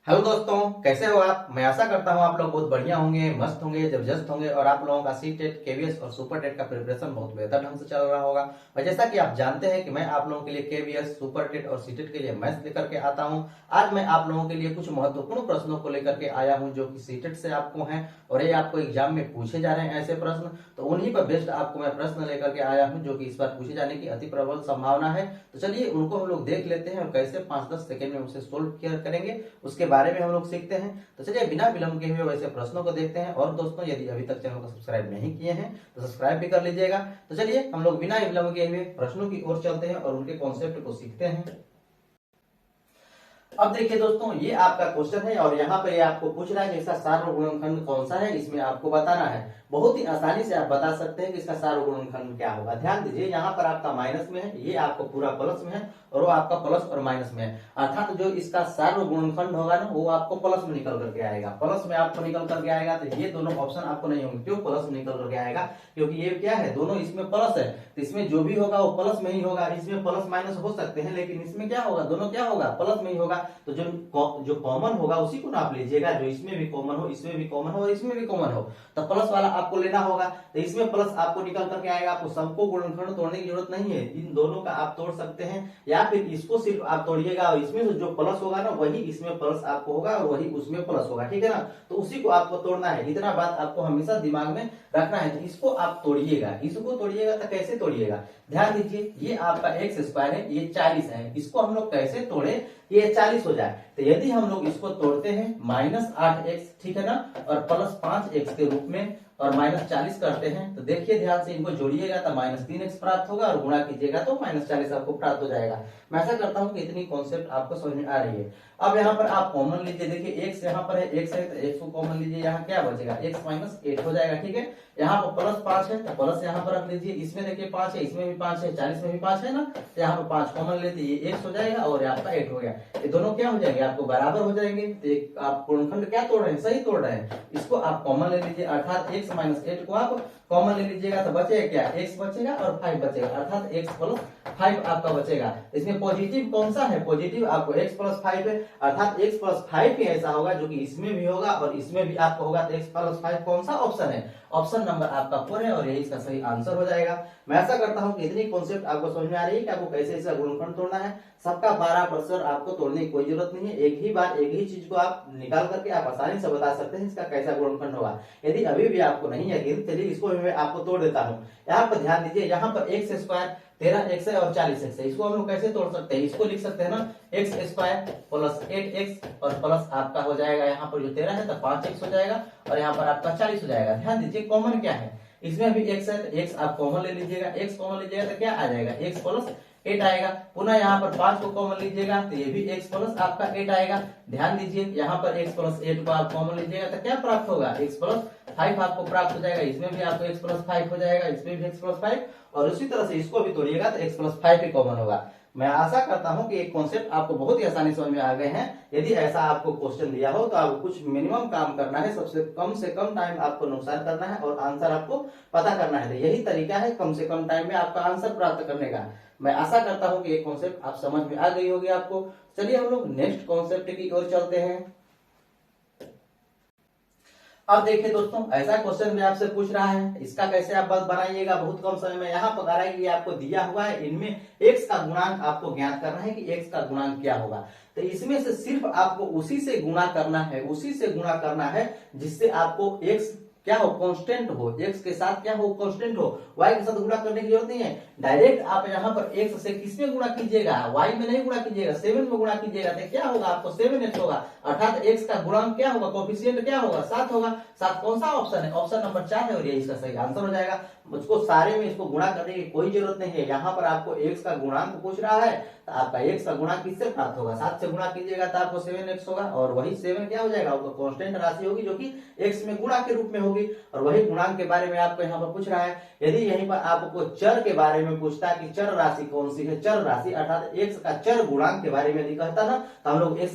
Hello दोस्तों, कैसे हो आप। मैं आशा करता हूँ आप लोग बहुत बढ़िया होंगे, मस्त होंगे, जबरदस्त होंगे और आप लोगों का सी टेट, केवीएस और सुपर टेट का प्रिपरेशन बहुत बेहतर ढंग से चल रहा होगा। और जैसा कि आप जानते हैं कि मैं आप लोगों के लिए केवीएस, सुपर टेट और सी टेट के लिए मैथ्स लेकर के आता हूँ। आज मैं आप लोगों के लिए कुछ महत्वपूर्ण प्रश्नों को लेकर के आया हूँ जो कि सी टेट से आपको हैं और ये आपको एग्जाम में पूछे जा रहे हैं ऐसे प्रश्न। तो उन्हीं पर बेस्ड आपको मैं प्रश्न लेकर के आया हूँ जो कि इस बार पूछे जाने की अति प्रबल संभावना है। तो चलिए उनको हम लोग देख लेते हैं और कैसे 5-10 सेकंड में उसे सोल्व करेंगे उसके बारे में हम लोग सीखते हैं। तो चलिए बिना विलंब के हुए वैसे प्रश्नों को देखते हैं। और दोस्तों, यदि अभी तक चैनल को सब्सक्राइब नहीं किए हैं तो सब्सक्राइब भी कर लीजिएगा। तो चलिए हम लोग बिना विलंब के हुए प्रश्नों की ओर चलते हैं और उनके कॉन्सेप्ट को सीखते हैं। अब देखिए दोस्तों, ये आपका क्वेश्चन है और यहाँ पर ये आपको पूछ रहा है कि इसका सार्वगुणनखंड कौन सा है, इसमें आपको बताना है। बहुत ही आसानी से आप बता सकते हैं कि इसका सार्वगुणनखंड क्या होगा। ध्यान दीजिए, यहाँ पर आपका माइनस में है, ये आपको पूरा प्लस में है और वो आपका प्लस और माइनस में है। अर्थात जो इसका सार्वगुणनखंड होगा ना, वो आपको प्लस में निकल करके आएगा। प्लस में आपको निकल करके आएगा तो ये दोनों ऑप्शन आपको नहीं होंगे। क्यों प्लस में निकल करके आएगा? क्योंकि ये क्या है, दोनों इसमें प्लस है तो इसमें जो भी होगा वो प्लस में ही होगा। इसमें प्लस माइनस हो सकते हैं लेकिन इसमें क्या होगा, दोनों क्या होगा, प्लस में ही होगा। तो जो कॉमन होगा उसी को नाप लीजिएगा। जो इसमें भी कॉमन हो, इसमें भी कॉमन हो और इसमें भी कॉमन हो, तो प्लस वाला आपको लेना होगा। तो इसमें प्लस आपको निकल करके आएगा। आपको सबको गुणनखंड तोड़ने की जरूरत नहीं है, इन दोनों का आप तोड़ सकते हैं या फिर इसको सिर्फ आप तोड़िएगा और इसमें से जो प्लस होगा ना वही इसमें प्लस आपको होगा और वही उसमें प्लस होगा। ठीक है ना? तो उसी को आपको तोड़ना है। इतना बात आपको हमेशा दिमाग में रखना है। तो इसको आप तोड़िएगा। इसको तोड़िएगा तो कैसे तोड़िएगा? ध्यान दीजिए, ये आपका एक्स स्क्वायर है, ये 40 है। इसको हम लोग कैसे तोड़े ये 40 हो जाए? तो यदि हम लोग इसको तोड़ते हैं -8x, ठीक है ना, और +5x के रूप में और -40 करते हैं तो देखिए ध्यान से, इनको जोड़िएगा तो -3x प्राप्त होगा और गुणा कीजिएगा तो -40 आपको प्राप्त हो जाएगा। मैं ऐसा करता हूं कि इतनी कॉन्सेप्ट आपको समझ में आ रही है। अब यहाँ पर आप कॉमन लीजिए। देखिए x यहाँ पर है, x है तो x को कॉमन लीजिए। यहाँ क्या बचेगा, x - 8 हो जाएगा। ठीक है, यहाँ पर +5 है तो प्लस यहाँ पर रख लीजिए। इसमें देखिए 5 है, इसमें भी 5 है, 40 में भी 5 है ना, तो यहाँ पर 5 कॉमन लेते, ये x हो जाएगा और आपका 8 हो गया। ये दोनों क्या हो जाएंगे, आपको बराबर हो जाएंगे। तो आप पूर्णखंड क्या तोड़ रहे हैं, सही तोड़ रहे हैं। इसको आप कॉमन ले लीजिए, अर्थात x - 8 को आप कॉमन ले लीजिएगा तो बचेगा क्या, x बचेगा और 5 बचेगा, अर्थात x + 5 आपका बचेगा। इसमें पॉजिटिव कौन सा है, पॉजिटिव आपको x + 5 है, अर्थात x + 5 ही ऐसा होगा जो कि इसमें भी होगा और इसमें भी आपको होगा। तो x + 5 कौन सा ऑप्शन है, ऑप्शन नंबर आपका 4 है और यही इसका सही आंसर हो जाएगा। मैं ऐसा करता हूं कि इतनी कॉन्सेप्ट आपको समझ में आ रही है कि आपको कैसे इसका गुणनखंड तोड़ना है। सबका 12% आपको तोड़ने की कोई जरूरत नहीं है। एक ही बार एक ही चीज को आप निकाल करके आप आसानी से बता सकते हैं इसका कैसा गुणनखंड होगा। यदि अभी भी आपको नहीं यकीन, चलिए इसको मैं आपको तोड़ देता हूँ। यहाँ पर ध्यान दीजिए, यहाँ पर x स्क्वायर 13x है और 40x है। इसको हम लोग कैसे तोड़ सकते हैं, इसको लिख सकते हैं ना, x स्क्वायर + 8x और प्लस आपका हो जाएगा यहाँ पर जो 13 है तो 5x हो जाएगा और यहाँ पर आपका 40 हो जाएगा। ध्यान दीजिए कॉमन क्या है, इसमें भी x है तो x आप कॉमन ले लीजिएगा। x कॉमन लीजिएगा तो क्या आ जाएगा, x + 8 आएगा। पुनः यहाँ पर 5 को कॉमन लीजिएगा तो ये भी x + आपका 8 आएगा। ध्यान दीजिए, यहाँ पर x + 8 को आप कॉमन लीजिएगा तो क्या प्राप्त होगा, x + 5 आपको प्राप्त हो जाएगा। इसमें भी आपको x + 5 हो जाएगा, इसमें भी x + 5 और उसी तरह से इसको भी तोड़िएगा तो x + 5 ही कॉमन होगा। मैं आशा करता हूं कि एक कॉन्सेप्ट आपको बहुत ही आसानी समझ में आ गए हैं। यदि ऐसा आपको क्वेश्चन दिया हो तो आपको कुछ मिनिमम काम करना है, सबसे कम से कम टाइम आपको नुकसान करना है और आंसर आपको पता करना है। तो यही तरीका है कम से कम टाइम में आपका आंसर प्राप्त करने का। मैं आशा करता हूं कि एक कॉन्सेप्ट आप समझ में आ गई होगी आपको। चलिए हम लोग नेक्स्ट कॉन्सेप्ट की ओर चलते हैं। अब देखिए दोस्तों, ऐसा क्वेश्चन भी आपसे पूछ रहा है, इसका कैसे आप बस बनाइएगा बहुत कम समय में। यहाँ पर है कि आपको दिया हुआ है, इनमें x का गुणांक आपको ज्ञात करना है कि x का गुणांक क्या होगा। तो इसमें से सिर्फ आपको उसी से गुणा करना है, उसी से गुणा करना है जिससे आपको x क्या हो, कांस्टेंट हो, x के साथ क्या हो, कांस्टेंट हो। y के साथ गुणा करने की जरूरत नहीं है। डायरेक्ट आप यहाँ पर x से किसमें गुणा कीजिएगा, y में नहीं गुणा कीजिएगा, 7 में गुणा कीजिएगा तो क्या होगा, आपको 7x होगा, अर्थात x का गुणांक क्या होगा, कोफिशिएंट क्या होगा, 7 होगा। 7 कौन सा ऑप्शन है, ऑप्शन नंबर 4 है और यही इसका सही आंसर हो जाएगा। मुझको सारे में इसको गुणा करने की कोई जरूरत नहीं है। यहाँ पर आपको x का गुणांक पूछ रहा है तो आपका x का गुणांक किससे प्राप्त होगा, 7 से गुणा कीजिएगा तो आपको 7x होगा और वही 7 क्या हो जाएगा, आपको कांस्टेंट राशि होगी जो कि x में गुणा के रूप में होगी। और वही गुणांक के बारे में आपको यहाँ पर पूछ रहा है। यदि यहीं पर आपको चर के बारे में पूछता है कि चर राशि कौन सी है, चर राशि अर्थात x का चर गुणांक के बारे में यदि कहता ना तो हम लोग x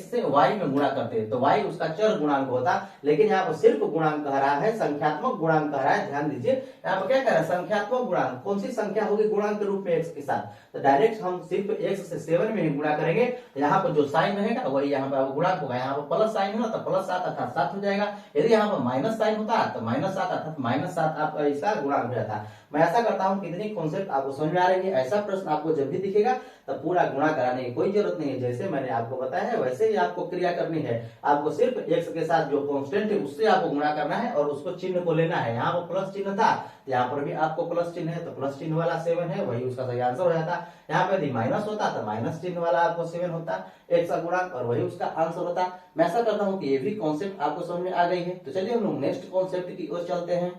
से y में गुणा करते हैं तो y उसका चर गुणांक होता। लेकिन यहाँ पर सिर्फ गुणांक कह रहा है, संख्यात्मक गुणांक कह रहा है। ध्यान दीजिए, यहाँ पर क्या कह रहा है, संख्यात्मक गुणांक। कौन सी संख्या होगी गुणांक के रूप में x के साथ, तो डायरेक्ट हम सिर्फ x से 7 में ही गुणा करेंगे, तो यहाँ पर जो साइन रहेगा वही यहाँ पर गुणा होगा। यहाँ पर प्लस साइन है तो प्लस 7 अर्थात 7 हो जाएगा। यदि यहाँ पर माइनस साइन होता है तो माइनस 7 अर्थात माइनस 7 आपका इसका गुणा हो जाता है। मैं ऐसा करता हूँ कितनी कॉन्सेप्ट आपको समझ में आ रही है। ऐसा प्रश्न आपको जब भी दिखेगा तब पूरा गुणा कराने की कोई जरूरत नहीं है, जैसे मैंने आपको बताया है वैसे ही आपको क्रिया करनी है। आपको सिर्फ x के साथ जो कांस्टेंट है उससे आपको गुणा करना है और उसको चिन्ह को लेना है। यहाँ पर प्लस चिन्ह था, यहाँ पर भी आपको प्लस चिन्ह है, तो प्लस चिन्ह वाला 7 है, वही उसका सही आंसर हो जाता। यहाँ पे यदि माइनस होता तो माइनस चिन्ह वाला आपको 7 होता x का गुणा और वही उसका आंसर होता। मैं ऐसा करता हूँ कि ये भी कॉन्सेप्ट आपको समझ में आ गई है। तो चलिए हम लोग नेक्स्ट कॉन्सेप्ट की ओर चलते हैं।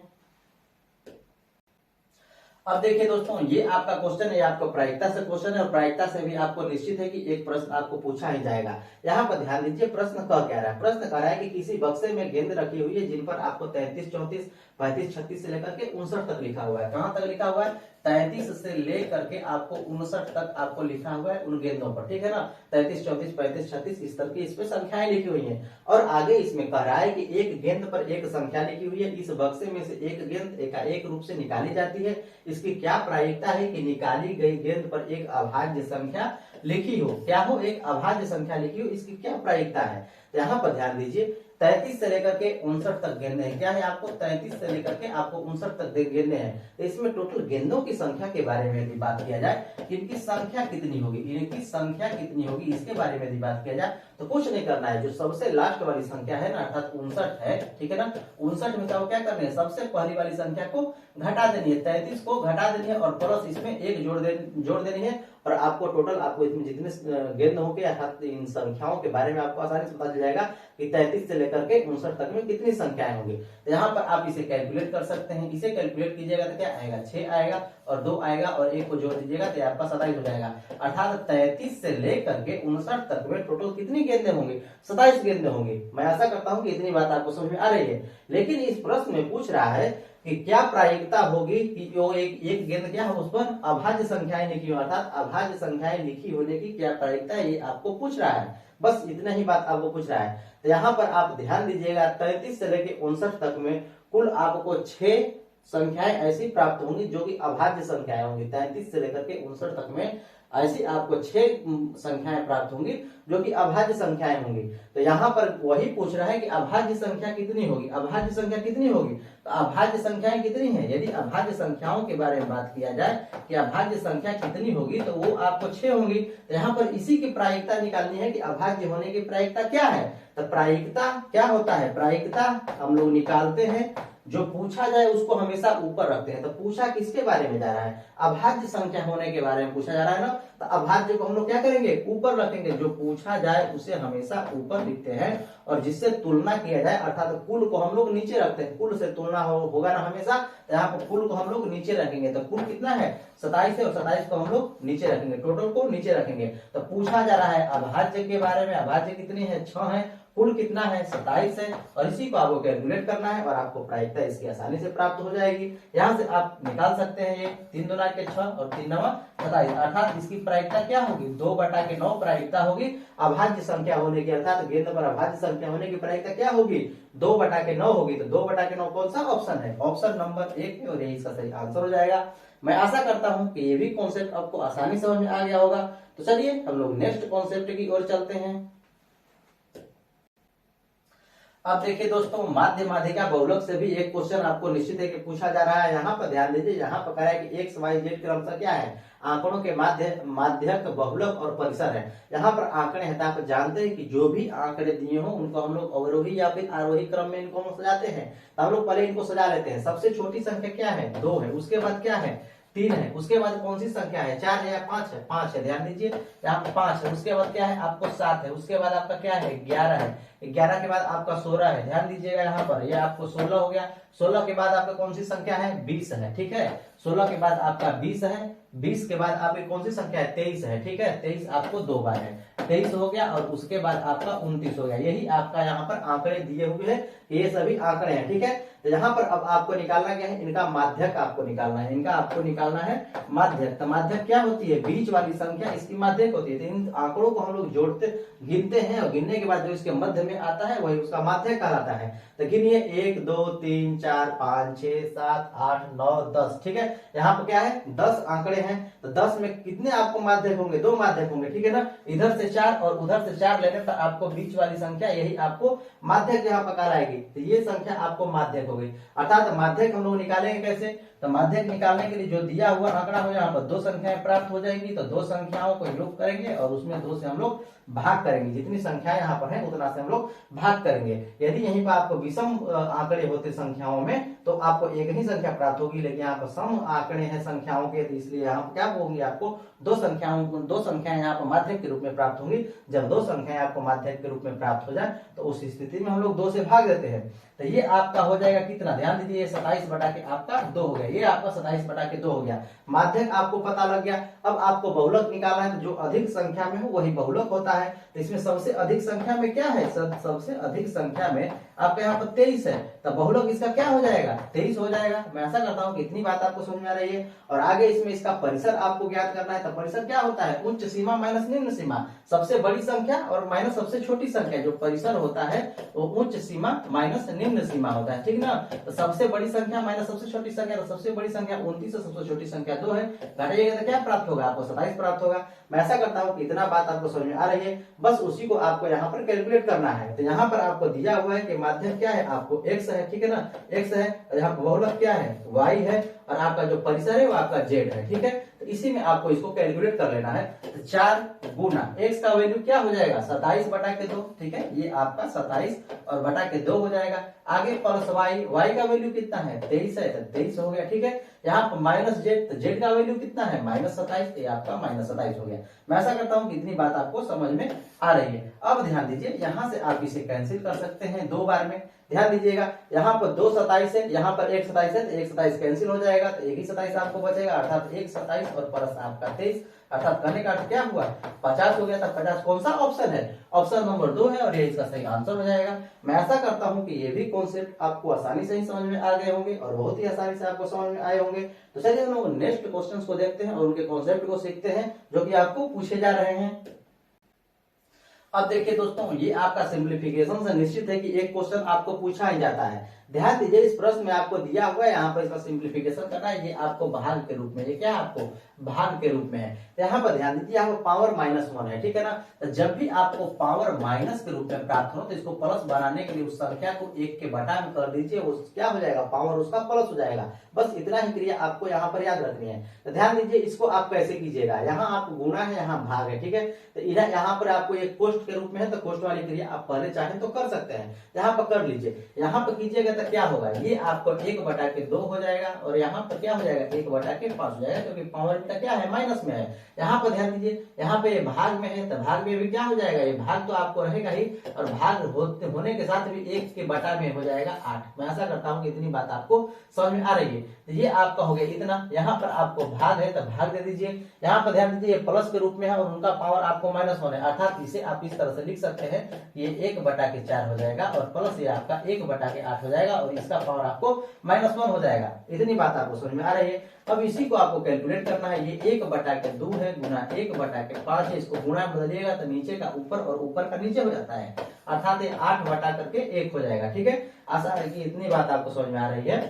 अब देखिए दोस्तों, ये आपका क्वेश्चन है, आपको प्रायिकता से क्वेश्चन है और प्रायिकता से भी आपको निश्चित है कि एक प्रश्न आपको पूछा ही जाएगा। यहाँ पर ध्यान दीजिए प्रश्न कह क्या रहा है। प्रश्न कह रहा है कि किसी बक्से में गेंद रखी हुई है जिन पर आपको 33, 34, 35, 36 से लेकर के 59 तक लिखा हुआ है। कहाँ तक लिखा हुआ है? 33 से लेकर के आपको 59 तक आपको लिखा हुआ है उन गेंदों पर, ठीक है ना। 33, 34, 35, 36 इस तरह की इस पे संख्याएं लिखी हुई हैं और आगे इसमें कह रहा है कि एक गेंद पर एक संख्या लिखी हुई है। इस बक्से में से एक गेंद एकाएक रूप से निकाली जाती है। इसकी क्या प्रायिकता है कि निकाली गई गेंद पर एक अभाज्य संख्या लिखी हो। क्या हो? एक अभाज्य संख्या लिखी हो, इसकी क्या प्रायिकता है? तो यहाँ पर ध्यान दीजिए 33 से लेकर के 59 तक गेंदे हैं। क्या है आपको? 33 से लेकर के आपको 59 तक गेंदे हैं। तो इसमें टोटल गेंदों की संख्या के बारे में यदि बात किया जाए, इनकी संख्या कितनी होगी, इनकी संख्या कितनी होगी, इसके बारे में यदि बात किया जाए तो कुछ नहीं करना है। जो सबसे लास्ट वाली संख्या है ना, अर्थात 59 है, ठीक है ना। 59 में क्या करना है? सबसे पहली वाली संख्या को घटा देनी है, 33 को घटा देनी है और प्लस इसमें एक जोड़ देनी है और आपको टोटल आपको इसमें जितने गेंद होंगे अर्थात इन संख्याओं के बारे में आपको आसानी से पता चल जाएगा कि 33 से लेकर के 59 तक में कितनी संख्याएं होंगी। तो यहाँ पर आप इसे कैलकुलेट कर सकते हैं। इसे कैलकुलेट कीजिएगा तो क्या आएगा? 6 आएगा और 2 आएगा और 1 को जोड़ दीजिएगा तो आपका 27 हो जाएगा। अर्थात 33 से लेकर के 59 तक में टोटल कितनी गेंदें होंगी? 27 गेंदें होंगी। मैं आशा करता हूँ कि इतनी बात आपको समझ में आ रही है। लेकिन इस प्रश्न में पूछ रहा है कि क्या प्रायिकता होगी कि जो एक गेंद क्या हो उस पर अभाज्य संख्याएं लिखी हो, अर्थात अभाज्य संख्याएं लिखी होने की क्या प्रायिकता है, ये आपको पूछ रहा है। बस इतना ही बात आपको पूछ रहा है। तो यहाँ पर आप ध्यान दीजिएगा 33 से लेकर 59 तक में कुल आपको 6 संख्याएं ऐसी प्राप्त होंगी जो कि अभाज्य संख्याएं होंगी। 33 से लेकर के 59 तक में ऐसी आपको 6 संख्याएं प्राप्त होंगी जो कि अभाज्य संख्याएं होंगी। तो यहाँ पर वही पूछ रहा है कि अभाज्य संख्या कितनी होगी, अभाज्य संख्या कितनी होगी। तो अभाज्य संख्याएं कितनी है? यदि अभाज्य संख्याओं के बारे में बात किया जाए कि अभाज्य संख्या कितनी होगी तो वो आपको 6 होंगी। तो यहाँ पर इसी की प्रायिकता निकालनी है कि अभाज्य होने की प्रायिकता क्या है। तो प्रायिकता क्या होता है? प्रायिकता हम लोग निकालते हैं, जो पूछा जाए उसको हमेशा ऊपर रखते हैं। तो पूछा किसके बारे में जा रहा है? अभाज्य संख्या होने के बारे में पूछा जा रहा है ना। तो अभाज्य को हम लोग क्या करेंगे? ऊपर रखेंगे। जो पूछा जाए उसे हमेशा ऊपर लिखते हैं और जिससे तुलना किया जाए अर्थात कुल को हम लोग नीचे रखते हैं। कुल से तुलना होगा ना हमेशा, तो यहाँ पर कुल को हम लोग नीचे रखेंगे। तो कुल कितना है? 27 है और 27 को हम लोग नीचे रखेंगे, टोटल को नीचे रखेंगे। तो पूछा जा रहा है अभाज्य के बारे में। अभाज्य कितनी है? 6 है। कुल कितना है? 27 है और इसी को आपको कैलकुलेट करना है और आपको प्रायिकता इसकी आसानी से प्राप्त हो जाएगी। यहाँ से आप निकाल सकते हैं ये 3 दूना के 6 और 3 नवा 27, अर्थात इसकी प्रायिकता क्या होगी? 2/9 प्रायिकता होगी अभाज्य संख्या होने की। अर्थात गेंद पर अभाज्य संख्या होने की प्रायिकता क्या होगी? 2/9 होगी। तो 2/9 कौन सा ऑप्शन है? ऑप्शन नंबर 1 है और यही इसका सही आंसर हो जाएगा। मैं आशा करता हूं कि ये भी कॉन्सेप्ट आपको आसानी समझ में आ गया होगा। तो चलिए हम लोग नेक्स्ट कॉन्सेप्ट की ओर चलते हैं। अब देखिए दोस्तों, माध्य माध्यिका बहुलक से भी एक क्वेश्चन आपको निश्चित है कि पूछा जा रहा है। यहाँ पर ध्यान दीजिए, यहाँ पर कह रहा है कि एक्स वाई जेड क्रमशः क्या है? आंकड़ों के माध्यक, बहुलक और परिसर है। यहाँ पर आंकड़े हैं, आप जानते हैं कि जो भी आंकड़े दिए हो उनको हम लोग अवरोही या फिर आरोही क्रम में इनको हम सजाते हैं। तो हम लोग पहले इनको सजा लेते हैं। सबसे छोटी संख्या क्या है? 2 है। उसके बाद क्या है? 3 है। उसके बाद कौन सी संख्या है? 4 है या 5 है? 5 है। ध्यान दीजिए यहाँ पर 5 है। उसके बाद क्या है? आपको 7 है। उसके बाद आपका क्या है? 11 है। 11 के बाद आपका 16 है। ध्यान दीजिएगा यहाँ पर, ये आपको 16 हो गया। 16 के बाद आपका कौन सी संख्या है? 20 है। ठीक है, 16 के बाद आपका 20 है। 20 के बाद आपकी कौन सी संख्या है? 23 है। ठीक है, 23 आपको 2 बार है। 23 हो गया और उसके बाद आपका 29 हो गया। यही आपका यहाँ पर आंकड़े दिए हुए हैं, ये सभी आंकड़े हैं। ठीक है, तो यहाँ पर अब आपको निकालना क्या है? इनका माध्यक आपको निकालना है। इनका आपको निकालना है माध्यक। तो माध्यक क्या होती है? बीच वाली संख्या इसकी माध्यक होती है। तो इन आंकड़ों को हम लोग जोड़ते गिनते हैं और गिनने के बाद जो इसके मध्य में आता है वही उसका माध्यक कहलाता है। तो गिनिए 1 2 3 4 5 6 7 8 9 10। ठीक है, है। यहाँ पर क्या है 10 आंकड़े हैं, तो 10 में कितने आपको माध्यक होंगे, 2 माध्यक होंगे, ठीक है ना। इधर से 4 और उधर से 4 लेने पर आपको बीच वाली संख्या यही आपको माध्यक यहाँ पर कहलाएगी, तो ये संख्या आपको माध्यक हो गई। अर्थात माध्यक हम लोग निकालेंगे कैसे, तो माध्यक निकालने के लिए जो दिया हुआ आंकड़ा हो यहाँ पर 2 संख्याएं प्राप्त हो जाएंगी, तो 2 संख्याओं को योग करेंगे और उसमें 2 से हम लोग भाग करेंगे, जितनी संख्याएं यहाँ पर है उतना से हम लोग भाग करेंगे। यदि यहीं पर आपको विषम आंकड़े होते संख्याओं में तो आपको एक ही संख्या प्राप्त होगी, लेकिन यहाँ पर सम आंकड़े हैं संख्याओं के, तो इसलिए यहाँ पर क्या होगी, आपको 2 संख्याएं यहाँ पर माध्यक के रूप में प्राप्त होंगी। जब 2 संख्याएं आपको माध्यक के रूप में प्राप्त हो जाए तो उस स्थिति में हम लोग 2 से भाग देते हैं, तो ये आपका हो जाएगा कितना, ध्यान दीजिए, ये 27 बटा के आपका 2 हो गया, ये आपका 27 बटा के 2 हो गया। माध्यक आपको पता लग गया। अब आपको बहुलक निकालना है, तो जो अधिक संख्या में हो वही बहुलक होता है। तो इसमें सबसे अधिक संख्या में क्या है, सबसे अधिक संख्या में आपका यहाँ पर 23 है, तो बहुलक इसका क्या हो जाएगा, 23 हो जाएगा। मैं ऐसा करता हूँ कि इतनी बात आपको समझ में आ रही है। और आगे इसमें इसका परिसर आपको ज्ञात करना है, तो परिसर क्या होता है, उच्च सीमा माइनस निम्न सीमा, सबसे बड़ी संख्या और माइनस सबसे छोटी संख्या। जो परिसर होता है वो उच्च सीमा माइनस निम्न सीमा होता है, ठीक ना। तो सबसे बड़ी संख्या माइनस सबसे छोटी संख्या, तो सबसे बड़ी संख्या 29 है, सबसे छोटी संख्या 2 है, घटाइएगा तो क्या प्राप्त होगा, आपको 27 प्राप्त होगा। मैं ऐसा करता हूँ कि इतना बात आपको समझ में आ रही है, बस उसी को आपको यहाँ पर कैलकुलेट करना है। तो यहाँ पर आपको दिया हुआ है कि माध्यक क्या है, आपको x है, ठीक है ना, x है, और यहाँ पर बहुलक क्या है, y है, और आपका जो परिसर है वो आपका z है, ठीक है। तो इसी में आपको इसको कैलकुलेट कर लेना है। तो 4 गुना x का वैल्यू क्या हो जाएगा, 27 बटा के 2, ठीक है, ये आपका 27 और बटा के 2 हो जाएगा। आगे प्लस y का वैल्यू कितना है, 23 है, तो 23 हो गया, ठीक है। यहाँ पर माइनस z, तो z का वैल्यू कितना है, -27, ये आपका -27 हो गया। मैं ऐसा करता हूँ कि इतनी बात आपको समझ में आ रही है। अब ध्यान दीजिए, यहाँ से आप इसे कैंसिल कर सकते हैं 2 बार में। ध्यान दीजिएगा, यहाँ पर 2 27 है, यहाँ पर 1 27 है, तो 1 27 कैंसिल हो जाएगा, तो एक ही 27 आपको बचेगा, अर्थात 1 27 और प्लस आपका 23, अर्थात करने का अर्थ क्या हुआ, 50 हो गया था। 50 कौन सा ऑप्शन है, ऑप्शन नंबर 2 है, और ये इसका सही आंसर हो जाएगा। मैं ऐसा करता हूं कि ये भी कॉन्सेप्ट आपको आसानी से ही समझ में आ गए होंगे और बहुत ही आसानी से आपको समझ में आए होंगे। तो चलिए हम लोग नेक्स्ट क्वेश्चंस को देखते हैं और उनके कॉन्सेप्ट को सीखते हैं जो कि आपको पूछे जा रहे हैं। अब देखिए दोस्तों, ये आपका सिंप्लीफिकेशन से निश्चित है कि एक क्वेश्चन आपको पूछा ही जाता है। ध्यान दीजिए, इस प्रश्न में आपको दिया हुआ है, यहाँ पर इसका सिंप्लीफिकेशन करना है, ये आपको भाग के रूप में, ये क्या आपको भाग के रूप में है। तो यहाँ पर ध्यान दीजिए, यहाँ पर पावर -1 है, ठीक है ना। तो जब भी आपको पावर माइनस के रूप में प्राप्त हो तो इसको प्लस बनाने के लिए उस संख्या को 1 के बटा में कर दीजिए, उस क्या हो जाएगा, पावर उसका प्लस हो जाएगा। बस इतना ही क्रिया आपको यहाँ पर याद रखनी है। तो ध्यान दीजिए, इसको आप कैसे कीजिएगा, यहाँ आप गुणा है, यहाँ भाग है, ठीक है। तो इधर यहाँ पर आपको एक कोष्ट के रूप में है, तो कोष्ट वाली क्रिया आप पहले चाहें तो कर सकते हैं, यहाँ पर कर लीजिए। यहाँ पर कीजिएगा तो क्या होगा, ये आपको 1 बटा के 2 हो जाएगा, और यहाँ पर क्या हो जाएगा, 1 बटा के 5 हो जाएगा, क्योंकि पावर का क्या है, माइनस में है। यहाँ पर ध्यान दीजिए, यहाँ पे भाग में है, तो भाग में भी क्या हो जाएगा, ये भाग तो आपको रहेगा ही, और भाग होने के साथ भी 1 के बटा में हो जाएगा 8। मैं ऐसा करता हूँ कि इतनी बात आपको समझ में आ रही है। तो ये आपका हो गया इतना। यहाँ पर आपको भाग है तो भाग दे दीजिए। यहाँ पर ध्यान दीजिए, प्लस के रूप में है और उनका पावर आपको -1 है, अर्थात इसे आप इस तरह से लिख सकते हैं, ये 1 बटा के 4 हो जाएगा और प्लस ये आपका 1 बटा के 8 हो जाएगा, और इसका पावर आपको -1 हो जाएगा। इतनी बात आपको समझ में आ रही है। अब इसी को आपको कैलकुलेट करना है। ये 1 बटा के 2 है गुना 1 बटा के 5 है, इसको गुणा बदलिएगा तो नीचे का ऊपर और ऊपर का नीचे हो जाता है, अर्थात ये 8 बटा करके 1 हो जाएगा, ठीक है। आशा है कि इतनी बात आपको समझ में आ रही है।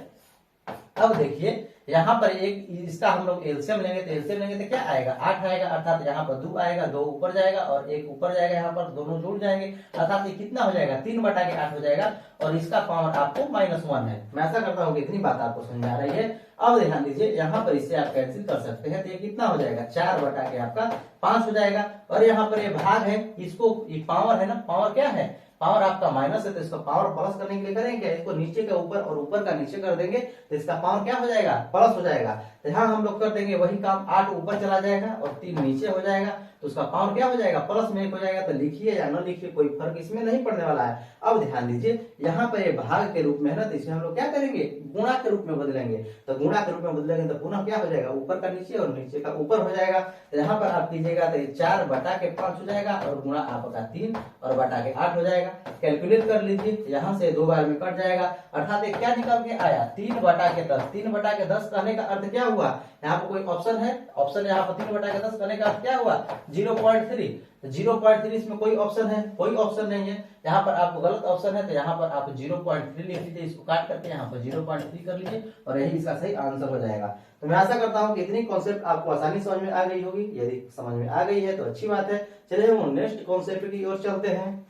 अब देखिए, यहाँ पर एक इसका हम लोग एलसीएम लेंगे, तो एलसीएम लेंगे तो क्या आएगा, 8 आएगा, अर्थात यहाँ पर 2 आएगा, 2 ऊपर जाएगा और 1 ऊपर जाएगा, यहाँ पर दोनों जुड़ जाएंगे, अर्थात ये कितना हो जाएगा, 3 बटा के 8 हो जाएगा, और इसका पावर आपको -1 है। मैं ऐसा करता हूँ कि इतनी बात आपको समझ आ रही है। अब ध्यान दीजिए, यहाँ पर इससे आप कैंसिल कर सकते हैं, तो ये कितना हो जाएगा, 4 बटा के आपका 5 हो जाएगा, और यहाँ पर ये भाग है, इसको ये पावर है ना, पावर क्या है, पावर आपका माइनस है, तो इसका पावर प्लस करने के लिए करेंगे, इसको नीचे का ऊपर और ऊपर का नीचे कर देंगे, तो इसका पावर क्या हो जाएगा, प्लस हो जाएगा। तो यहाँ हम लोग कर देंगे वही काम, 8 ऊपर चला जाएगा और 3 नीचे हो जाएगा, तो उसका पावर क्या हो जाएगा, प्लस में 1 हो जाएगा। तो लिखिए या न लिखिए, कोई फर्क इसमें नहीं पड़ने वाला है। अब ध्यान दीजिए, यहाँ पर ये भाग के रूप में है ना, तो इसे हम लोग क्या करेंगे, गुणा के रूप में बदलेंगे। तो गुणा के रूप में बदलेंगे तो पुनः क्या हो जाएगा, ऊपर का नीचे और नीचे का ऊपर हो जाएगा। तो यहाँ पर आप कीजिएगा तो 4 बटा के 5 हो जाएगा, और गुणा आपका 3 और बटा के 8 हो जाएगा। कैलकुलेट कर लीजिए, यहाँ से 2 बार में कट जाएगा, अर्थात क्या निकल के आया, 3 बटा के 10। 3 बटा के 10 कहने का अर्थ क्या हुआ, यहाँ पर कोई ऑप्शन है, ऑप्शन यहाँ पर 3/10 करने का क्या हुआ 0.3, तो 0.3 इसमें कोई ऑप्शन है, कोई ऑप्शन नहीं है, यहाँ पर आपको गलत ऑप्शन है, तो यहाँ पर आप 0.3 लिख लीजिए, इसको काट करके यहाँ पर 0.3 कर लीजिए और यही इसका सही आंसर हो जाएगा। तो मैं आशा करता हूँ कि इतनी कॉन्सेप्ट आपको आसानी समझ में आ गई होगी। यदि समझ में आ गई है तो अच्छी बात है। चलिए हम नेक्स्ट कॉन्सेप्ट की ओर चलते हैं।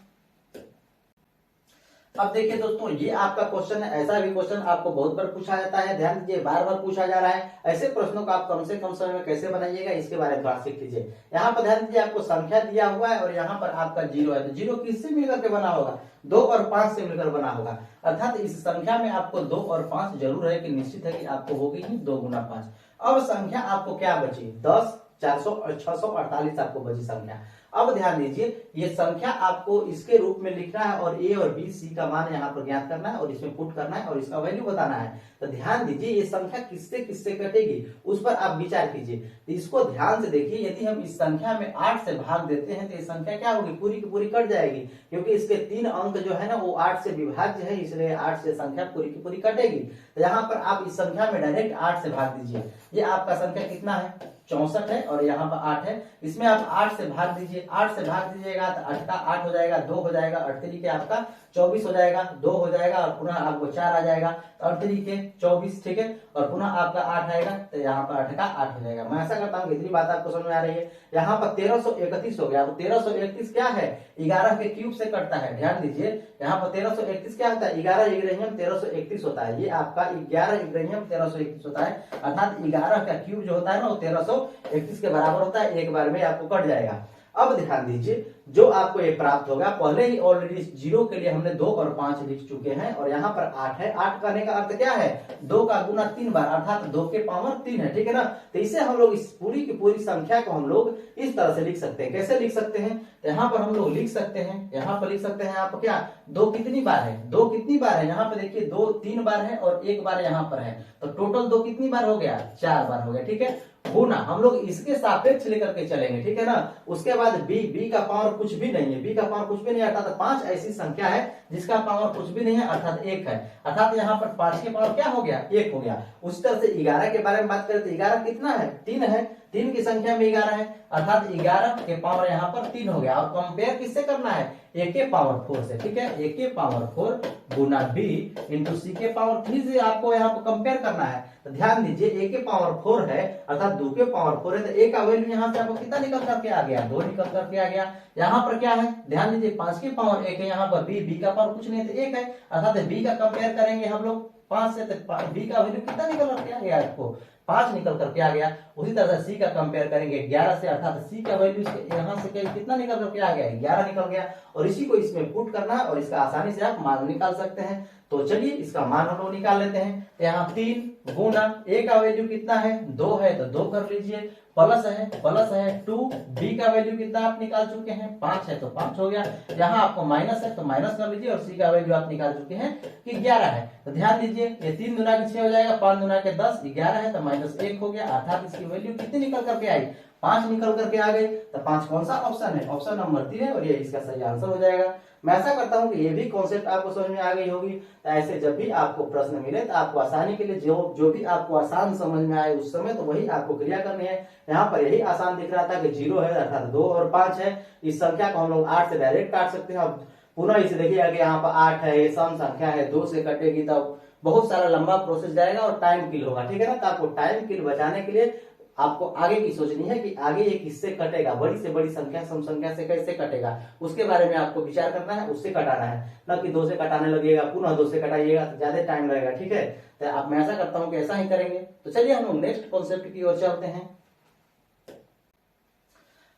अब देखिए दोस्तों, ये आपका क्वेश्चन है, ऐसा भी क्वेश्चन आपको बहुत बार पूछा जाता है, ध्यान दीजिए, बार बार पूछा जा रहा है। ऐसे प्रश्नों को आप कम से कम समय में कैसे बनाइएगा इसके बारे में थोड़ा सीख लीजिए। यहाँ पर ध्यान दीजिए, आपको संख्या दिया हुआ है और यहाँ पर आपका 0 है, तो 0 किससे मिलकर के बना होगा 2 और 5 से मिलकर बना होगा, अर्थात इस संख्या में आपको 2 और 5 जरूर है कि निश्चित है कि आपको होगी ही 2 गुना 5। अब संख्या आपको क्या बची 10, 400 और 648 आपको बची संख्या। अब ध्यान दीजिए, ये संख्या आपको इसके रूप में लिखना है और ए और बी सी का मान यहाँ पर ज्ञात करना है और इसमें पुट करना है और इसका वैल्यू बताना है। तो ध्यान दीजिए, ये संख्या किससे किससे कटेगी उस पर आप विचार कीजिए। तो इसको ध्यान से देखिए, यदि हम इस संख्या में 8 से भाग देते हैं तो ये संख्या क्या होगी पूरी की पूरी कट जाएगी, क्योंकि इसके 3 अंक जो है ना वो 8 से विभाज्य है, इसलिए 8 से संख्या पूरी की पूरी कटेगी। तो यहाँ पर आप इस संख्या में डायरेक्ट 8 से भाग दीजिए। ये आपका संख्या कितना है 64 है और यहाँ पर 8 है, इसमें आप 8 से भाग दीजिए। 8 से भाग दीजिएगा तो 8 का 8 हो जाएगा, 2 हो जाएगा, 8 तरीके आपका 24 हो जाएगा, 2 हो जाएगा और पुनः आपको 4 आ जाएगा, 8 तरीके 24, ठीक है, और पुनः आपका 8 आएगा, तो यहाँ पर 8 का 8 हो जाएगा। मैं ऐसा करता हूँ इतनी बात आपको समझ में आ रही है। यहाँ पर 1331 हो गया। 1331 क्या है 11 के क्यूब से कटता है। ध्यान दीजिए, यहाँ पर 1331 क्या होता है 11 इग्रेनियम 1331 होता है। ये आपका 11 इग्रेनियम 1331 होता है, अर्थात 11 का क्यूब जो होता है ना वो 1331 के बराबर होता है, एक बार में आपको कट जाएगा। अब ध्यान दीजिए, जो आपको ये प्राप्त होगा, पहले ही ऑलरेडी 0 के लिए हमने 2 और 5 लिख चुके हैं और यहाँ पर 8 है। 8 करने का अर्थ क्या है 2 का गुना 3 बार, अर्थात 2 के पावर 3 है, ठीक है ना। तो इसे हम लोग इस पूरी की पूरी संख्या को हम लोग इस तरह से लिख सकते हैं। कैसे लिख सकते हैं, तो यहाँ पर हम लोग लिख सकते हैं, यहाँ पर लिख सकते हैं आप क्या 2 कितनी बार है, 2 कितनी बार है, यहाँ पे देखिए 2 3 बार है और 1 बार यहाँ पर है, तो टोटल 2 कितनी बार हो गया 4 बार हो गया, ठीक है। गुना हम लोग इसके सापेक्ष लेकर के चलेंगे, ठीक है ना। उसके बाद बी का पावर कुछ भी नहीं है, बी का पावर कुछ भी नहीं है, अर्थात 5 ऐसी संख्या है जिसका पावर कुछ भी नहीं है, अर्थात 1 है, अर्थात यहाँ पर 5 के पावर क्या हो गया 1 हो गया। उस तरह से 11 के बारे में बात करें तो 11 कितना है 3 है, 3 की संख्या में 11 है, अर्थात 11 के पावर यहाँ पर 3 हो गया। और कंपेयर किससे करना है a के पावर 4 से, ठीक है, a के पावर 4 गुना b इंटू सी के पावर 3 से आपको यहाँ पर कंपेयर करना है। तो ध्यान दीजिए, a के पावर 4 है अर्थात 2 के पावर 4 है, तो a का वैल्यू यहाँ से आपको कितना निकल करके आ गया 2 निकल करके आ गया। यहाँ पर क्या है ध्यान दीजिए 5 के पावर 1 है, यहाँ पर b का पावर कुछ नहीं है तो 1 है, अर्थात b का कंपेयर करेंगे हम लोग 5 से, तो b का वैल्यू कितना निकल करके आ गया आपको 5 निकल करके आ गया। उसी तरह से c का कंपेयर करेंगे 11 से, अर्थात c का वैल्यू यहाँ से कितना निकल करके आ गया 11 निकल गया, और इसी को इसमें पुट करना है और इसका आसानी से आप मान निकाल सकते हैं। तो चलिए इसका मान हम लोग निकाल लेते हैं। तो यहाँ 3 गुना a का वैल्यू कितना है 2 है तो 2 कर लीजिए, प्लस है 2, b का वैल्यू कितना आप निकाल चुके हैं 5 है तो 5 हो गया, यहाँ आपको माइनस है तो माइनस कर लीजिए, और c का वैल्यू आप निकाल चुके हैं कि 11 है। तो ध्यान दीजिए, ये 3 गुना के 6 हो जाएगा, 5 गुना के 10, 11 है तो माइनस 1 हो गया, अर्थात इसकी वैल्यू कितनी निकल करके आई 5 निकल करके आ गई। तो 5 कौन सा ऑप्शन है ऑप्शन नंबर 3 है और ये इसका सही आंसर हो जाएगा। मैं ऐसा करता हूं कि ये भी कॉन्सेप्ट आपको समझ में आ गई होगी। तो ऐसे जब भी आपको प्रश्न मिले तो आपको आसानी के लिए जो भी आपको आसान समझ में आए उस समय तो वही आपको क्रिया करनी है। यहाँ पर यही आसान दिख रहा था कि 0 है अर्थात 2 और 5 है, इस संख्या को हम लोग 8 से डायरेक्ट काट सकते हैं। अब पुनः इसे देखिएगा कि यहाँ पर 8 है, ये सम संख्या है, 2 से कटेगी तब बहुत सारा लंबा प्रोसेस जाएगा और टाइम किल होगा, ठीक है ना। तो आपको टाइम किल बचाने के लिए आपको आगे की सोचनी है कि आगे ये किससे कटेगा, बड़ी से बड़ी संख्या सम संख्या से कैसे कटेगा, उसके बारे में आपको विचार करना है, उससे कटाना है, न कि 2 से कटाने लगेगा पुनः 2 से कटाइएगा तो ज्यादा टाइम लगेगा, ठीक है। तो आप मैं ऐसा करता हूँ कि ऐसा ही करेंगे। तो चलिए हम लोग नेक्स्ट कॉन्सेप्ट की ओर चलते हैं।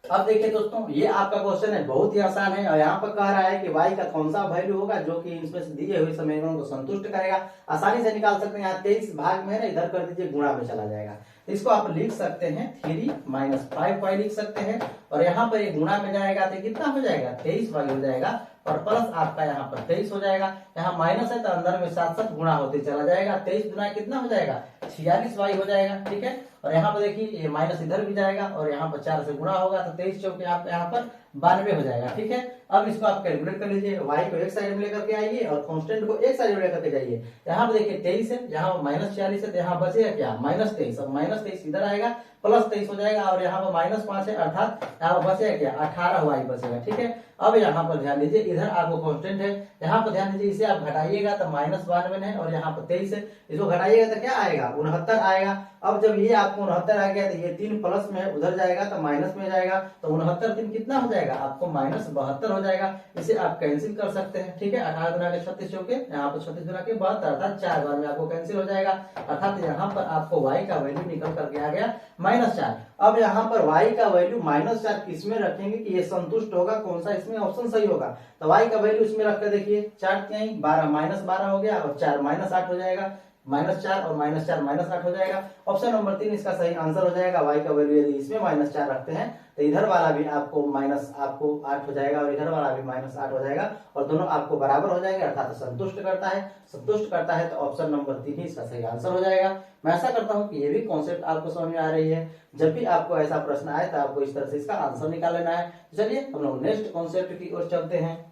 अब देखिए दोस्तों, ये आपका क्वेश्चन है, बहुत ही आसान है और यहाँ पर कह रहा है कि y का कौन सा वैल्यू होगा जो कि इसमें से दिए हुए समीकरणों को संतुष्ट करेगा। आसानी से निकाल सकते हैं, यहाँ 23 भाग में है ना, इधर कर दीजिए गुणा में चला जाएगा। तो इसको आप लिख सकते हैं 3 - 5y लिख सकते हैं, और यहाँ पर ये गुणा में जाएगा तो कितना हो जाएगा 23y हो जाएगा, और प्लस आपका यहाँ पर 23 हो जाएगा। यहाँ माइनस है तो अंदर में 7 गुणा होते चला जाएगा, 23 गुना कितना हो जाएगा 46y हो जाएगा, ठीक है। और यहाँ पर देखिए ये माइनस इधर भी जाएगा और यहाँ पर 4 से गुणा होगा तो 23 चौके आपका यहाँ पर 92 हो जाएगा। ठीक है, अब इसको आप कैलकुलेट कर लीजिए, y को एक साइड में लेकर के आइए और कांस्टेंट को एक साइड में लेकर के जाइए। यहाँ पे देखिए 23 है, यहाँ पर -40 है, तो यहाँ बचेगा क्या -23। अब -23 इधर आएगा, +23 हो जाएगा और यहाँ पर -5 है, अर्थात यहाँ पर बचेगा क्या 18y बचेगा। ठीक है, अब यहाँ पर ध्यान दीजिए, इधर आपको कांस्टेंट है, यहाँ पर ध्यान दीजिए, इसे आप घटाइएगा तो -92 है और यहाँ पर 23 है, इसको घटाइएगा तो क्या आएगा 69 आएगा। अब जब ये आपको 69 आ गया तो ये 3 प्लस में उधर जाएगा तो माइनस में जाएगा, तो 69 3 कितना हो जाएगा आपको -72 हो जाएगा। इसे आप कैंसिल कर सकते हैं। ठीक है, 18 गुना के 36 चौके, यहाँ पर 36 गुना के 72, अर्थात 4 बार में आपको कैंसिल हो जाएगा। अर्थात यहाँ पर आपको y का वैल्यू निकल करके आ गया -4। अब यहाँ पर y का वैल्यू -4 किसमें रखेंगे कि ये संतुष्ट होगा, कौन सा इसमें ऑप्शन सही होगा। तो y का वैल्यू इसमें रख कर देखिए, 4 12 -12 हो गया और 4 -8 हो जाएगा, -4 और -4 -8 हो जाएगा। ऑप्शन नंबर 3 इसका सही आंसर हो जाएगा। y का वैल्यू यदि इसमें -4 रखते हैं तो इधर वाला भी आपको -8 हो जाएगा और इधर वाला भी -8 हो जाएगा और दोनों आपको बराबर हो जाएंगे, अर्थात संतुष्ट करता है। तो ऑप्शन नंबर 3 ही इसका सही आंसर हो जाएगा। मैं ऐसा करता हूं कि ये भी कॉन्सेप्ट आपको समझ में आ रही है। जब भी आपको ऐसा प्रश्न आए तो आपको इस तरह से इसका आंसर निकाल लेना है। चलिए हम लोग नेक्स्ट कॉन्सेप्ट की ओर चलते हैं।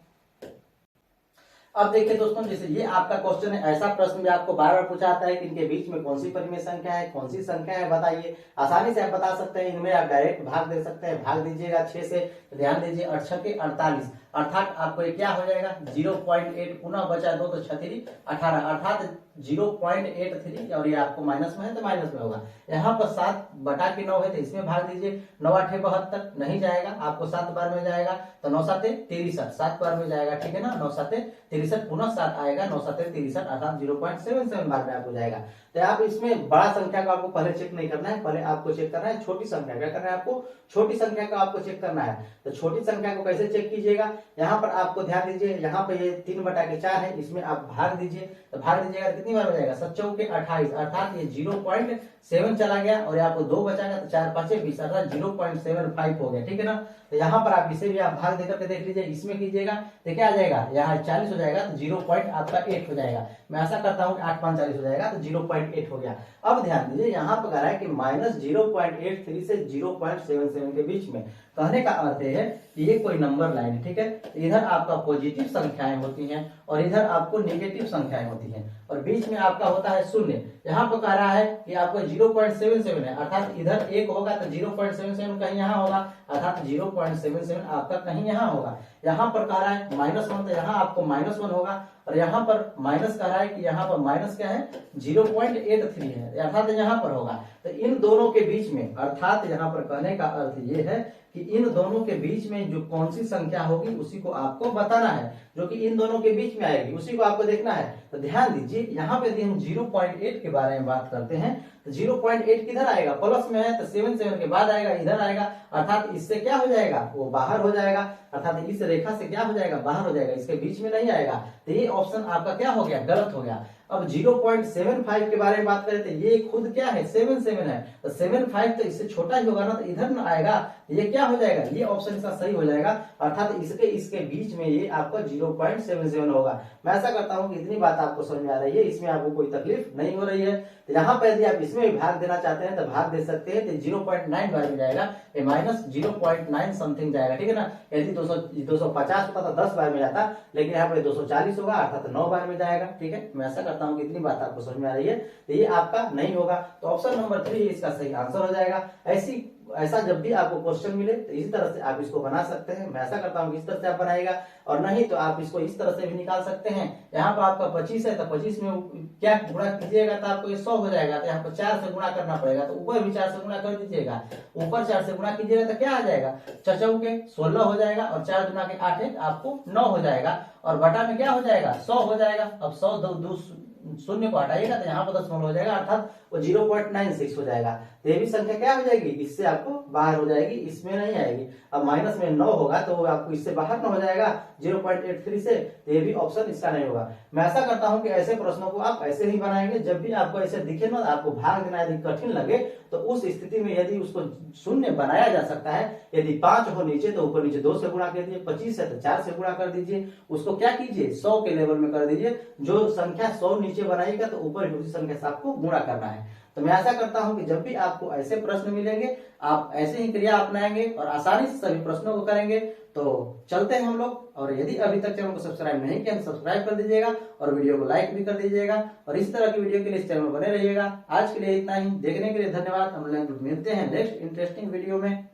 अब देखिए दोस्तों, जैसे ये आपका क्वेश्चन है, ऐसा प्रश्न भी आपको बार बार पूछा आता है कि इनके बीच में कौन सी परिमेय संख्या है, कौन सी संख्या है, बताइए। आसानी से आप बता सकते हैं, इनमें आप डायरेक्ट भाग दे सकते हैं। भाग दीजिएगा 6 से, ध्यान दीजिए 8 6 के 48, अर्थात आपको ये क्या हो जाएगा 0.8, पुनः बचा 2 तो 6 3 18, अर्थात 0.83 और ये आपको माइनस में है तो माइनस में होगा। यहाँ पर 7/9 है तो इसमें भाग दीजिए, 9 8 72 नहीं जाएगा, आपको 7 बार में जाएगा तो 9 7 63, 7 बार में जाएगा। ठीक है ना, 9 7 63 पुनः 7 आएगा, 9 7 63 अर्थात 0.77 बार में आपको जाएगा। तो आप इसमें बड़ा संख्या को आपको पहले चेक नहीं करना है, पहले आपको चेक करना है छोटी संख्या। क्या करना है आपको, छोटी संख्या को आपको चेक करना है। तो छोटी संख्या को कैसे चेक कीजिएगा, यहाँ पर आपको ध्यान दीजिए, यहाँ पे ये 3/4 है, इसमें आप भाग दीजिए। तो भाग दीजिएगा कितनी बार हो जाएगा 7 चौके 28, अर्थात ये 0.7 चला गया और आपको 2 बचाएगा तो 4 5 20, अर्थात 0.75 हो गया। ठीक है ना, तो यहाँ पर आप इसे भी आप भाग देकर के देख लीजिए, इसमें कीजिएगा तो क्या आ जाएगा, यहाँ 40 हो जाएगा तो 0.8 हो जाएगा। मैं ऐसा करता हूँ 8 5 40 हो जाएगा तो 0.8 हो गया। अब ध्यान दीजिए, यहाँ पर कह रहा है कि -0.83 से 0.77 के बीच में। कहने का अर्थ है कि ये कोई नंबर लाइन है। ठीक है, इधर आपका पॉजिटिव संख्याएं होती हैं और इधर आपको नेगेटिव संख्याएं होती हैं और बीच में आपका होता है शून्य। यहाँ पर कह रहा है कि आपको 0.77 है, अर्थात इधर 1 होगा तो 0.77 कहीं यहाँ होगा, अर्थात 0.77 आपका कहीं यहाँ होगा। यहाँ पर कह रहा है -1 तो यहाँ आपको -1 होगा और यहाँ पर माइनस कह रहा है कि यहाँ पर माइनस क्या है 0.83 है, अर्थात यहाँ पर होगा। तो इन दोनों के बीच में, अर्थात यहाँ पर कहने का अर्थ ये है कि इन दोनों के बीच में जो कौन सी संख्या होगी उसी को आपको बताना है, जो कि इन दोनों के बीच में आएगी उसी को आपको देखना है। तो ध्यान दीजिए, यहाँ पे यदि हम 0.8 के बारे में बात करते हैं तो 0.8 किधर आएगा, प्लस में है तो 7 के बाद आएगा, इधर आएगा, अर्थात इससे क्या हो जाएगा वो बाहर हो जाएगा, अर्थात इस रेखा से क्या हो जाएगा बाहर हो जाएगा, इसके बीच में नहीं आएगा। तो ये ऑप्शन आपका क्या हो गया, गलत हो गया। अब 0.75 के बारे में बात करें तो ये खुद क्या है 77 है, तो 75 तो इससे छोटा ही होगा ना, तो इधर ना आएगा, ये क्या हो जाएगा, ये ऑप्शन इसका सही हो जाएगा, अर्थात इसके बीच में ये आपका 0.77 होगा। मैं ऐसा करता हूं कि इतनी बात आपको समझ में आ रही है, इसमें आपको कोई तकलीफ नहीं हो रही है। तो यहाँ पर यदि आप इसमें भी भाग देना चाहते हैं तो भाग दे सकते हैं, तो 0.9 बार में जाएगा, ये -0.9 समथिंग जाएगा। ठीक है ना, यदि 250 होता तो 10 बार में जाता, लेकिन यहाँ पर 240 होगा, अर्थात 9 बार में जाएगा। ठीक है, मैं ऐसा करता हूँ कि इतनी बात आपको समझ में आ रही है, तो ये आपका नहीं होगा। तो ऑप्शन नंबर 3 इसका सही आंसर हो जाएगा। ऐसा जब भी आपको क्वेश्चन मिले तो इसी तरह से आप इसको बना सकते हैं। मैं ऐसा करता हूँ कि इस तरह से आप बनाएगा, और नहीं तो आप इसको इस तरह से भी निकाल सकते हैं। यहाँ पर आपका 25 है तो 25 में क्या गुणा कीजिएगा तो आपको ये 100 हो जाएगा, तो यहाँ पर 4 से गुणा करना पड़ेगा, तो ऊपर भी 4 से गुणा कर दीजिएगा, ऊपर 4 से गुणा कीजिएगा तो क्या आ जाएगा 4 के 16 हो जाएगा और 4 गुना के 8 है आपको 9 हो जाएगा, और बटा में क्या हो जाएगा 100 हो जाएगा। अब 100 शून्य को हटाइएगा तो यहाँ पर 10 हो जाएगा, अर्थात वो 0.96 हो जाएगा। तो ये भी संख्या क्या हो जाएगी, इससे आपको बाहर हो जाएगी, इसमें नहीं आएगी। अब माइनस में 9 होगा तो वो आपको इससे बाहर न हो जाएगा 0.83 से, तो ये भी ऑप्शन इसका नहीं होगा। मैं ऐसा करता हूं कि ऐसे प्रश्नों को आप ऐसे ही बनाएंगे, जब भी आपको ऐसे दिखे ना आपको भाग देना यदि कठिन लगे तो उस स्थिति में यदि उसको शून्य बनाया जा सकता है, यदि 5 हो नीचे तो ऊपर नीचे 2 से गुणा कर दीजिए, 25 है तो 4 से गुणा कर दीजिए, उसको क्या कीजिए 100 के लेवल में कर दीजिए। जो संख्या 100 नीचे बनाएगा तो ऊपर उसी संख्या से आपको गुणा करना है। तो मैं ऐसा करता हूं कि जब भी आपको ऐसे प्रश्न मिलेंगे आप ऐसे ही क्रिया अपनाएंगे और आसानी से सभी प्रश्नों को करेंगे। तो चलते हैं हम लोग, और यदि अभी तक चैनल को सब्सक्राइब नहीं किया तो सब्सक्राइब कर दीजिएगा और वीडियो को लाइक भी कर दीजिएगा, और इस तरह की वीडियो के लिए इस चैनल में बने रहिएगा। आज के लिए इतना ही, देखने के लिए धन्यवाद। हम लोग मिलते हैं नेक्स्ट इंटरेस्टिंग वीडियो में।